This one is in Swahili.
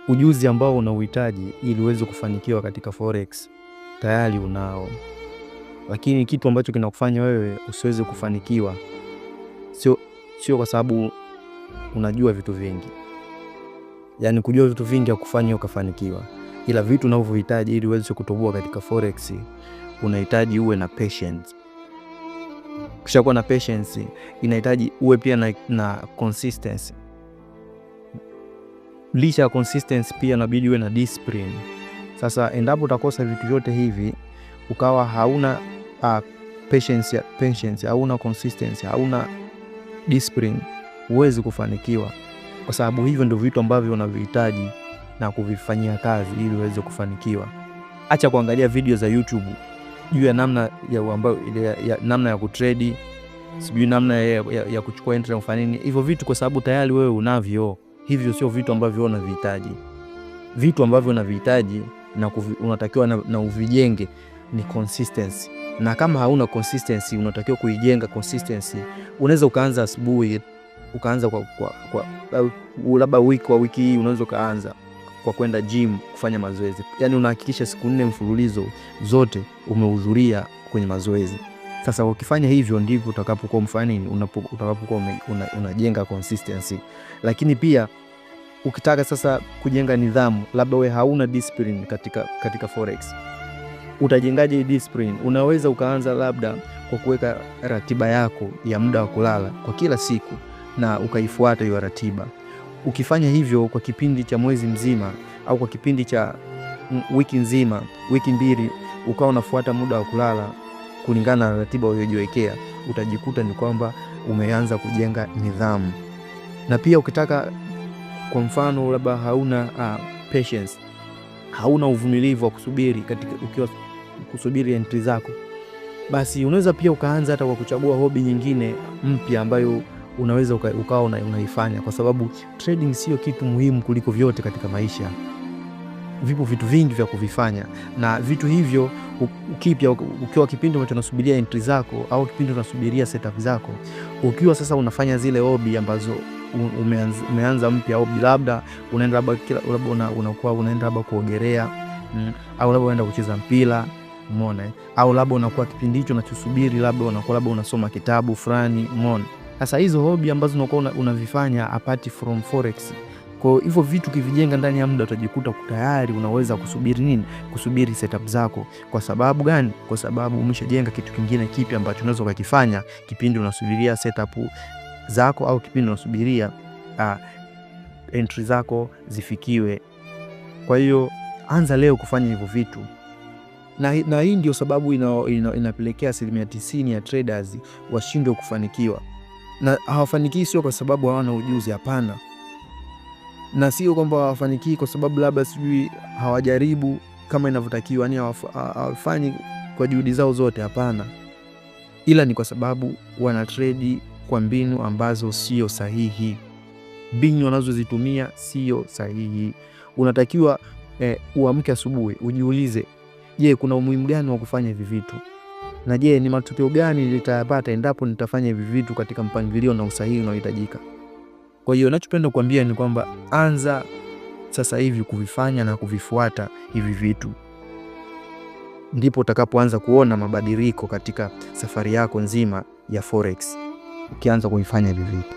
ujuzi ambao unauhitaji ili uweze kufanikiwa katika forex tayari unao, lakini kitu ambacho kinakufanya wewe usiweze kufanikiwa sio kwa sababu unajua vitu vingi. Yani kujua vitu vingi hakufanya ukafanikiwa, ila vitu unavyohitaji ili uweze kutoboa katika forex unahitaji uwe na patience. Kisha kuwa na patience inahitaji uwe pia na consistency. Licha ya consistency pia inabidi uwe na discipline. Sasa endapo utakosa vitu vyote hivi, ukawa hauna patience, hauna consistency, hauna discipline, huwezi kufanikiwa, kwa sababu hivyo ndio vitu ambavyo unavihitaji na kuvifanyia kazi ili uweze kufanikiwa. Acha kuangalia video za YouTube juu ya namna namna ya kutrade, sijui namna ya kuchukua entry na kufanya nini. Hivyo vitu kwa sababu tayari wewe unavyo. Hivyo sio vitu ambavyo unavihitaji. Vitu ambavyo unavihitaji na unatakiwa na uvijenge ni consistency. Na kama hauna consistency, unatakiwa kuijenga consistency. Unaweza ukaanza asubuhi, ukaanza kwa labda wiki hii unaweza kaanza kwa kwenda gym kufanya mazoezi. Yani unahakikisha siku 4 mfululizo zote umehudhuria kwenye mazoezi. Sasa ukifanya hivyo ndivyo utakapokuwa utakapokuwa unajenga consistency. Lakini pia ukitaka sasa kujenga nidhamu, labda wewe hauna discipline katika forex, utajengaje discipline? Unaweza ukaanza labda kwa kuweka ratiba yako ya muda wa kulala kwa kila siku na ukaifuata hiyo ratiba. Ukifanya hivyo kwa kipindi cha mwezi mzima au kwa kipindi cha wiki nzima, wiki 2, ukawa unafuata muda wa kulala kulingana na ratiba uliyojiwekea, utajikuta ni kwamba umeanza kujenga nidhamu. Na pia ukitaka, kwa mfano labda hauna patience, hauna uvumilivu wa kusubiri kusubiri entry zako, basi unaweza pia ukaanza hata kwa kuchagua hobby nyingine mpya ambayo unaweza ukawa unaifanya, kwa sababu trading sio kitu muhimu kuliko vyote katika maisha. Vipo vitu vingi vya kuvifanya, na vitu hivyo ukiwa kipindi ambacho unasubiria entry zako au kipindi unasubiria setup zako, ukiwa sasa unafanya zile hobby ambazo umeanza mpya, hobby labda unaenda labda kuogelea, au labda unaenda kucheza mpira, umeona, au labda unakuwa kipindi hicho unachosubiri labda unasoma kitabu fulani, umeona. Sasa hizo hobby ambazo unakuwa unavifanya apart from forex, kwa hivyo vitu kivijenga ndani ya muda, utajikuta tayari unaweza kusubiri setup zako. Kwa sababu gani? Kwa sababu umeshajenga kitu kingine kipi ambacho unaweza kukifanya kipindi unasubiria setup zako au kipindi unasubiria entry zako zifikiwe. Kwa hiyo anza leo kufanya hivyo vitu, na hii ndio sababu inapelekea 90% ya traders washindwe kufanikiwa. Na hawafanikii sio kwa sababu hawana ujuzi, hapana. Na sio kwamba hawafanikii kwa sababu labda sijui hawajaribu kama inavyotakiwa, yani hawafanyi kwa juhudi zao zote, hapana. Ila ni kwa sababu wana trade kwa mbinu ambazo sio sahihi. Mbinu wanazozitumia sio sahihi. Unatakiwa uamke asubuhi ujiulize, je, kuna umuhimu gani wa kufanya hivi vitu? Na je, ni matokeo gani nitayapata endapo nitafanya hivi vitu katika mpangilio na usahihi unaohitajika? Kwa hiyo ninachopenda kuambia ni kwamba anza sasa hivi kuvifanya na kuvifuata hivi vitu, ndipo utakapoanza kuona mabadiliko katika safari yako nzima ya forex, ukianza kuifanya hivi vitu.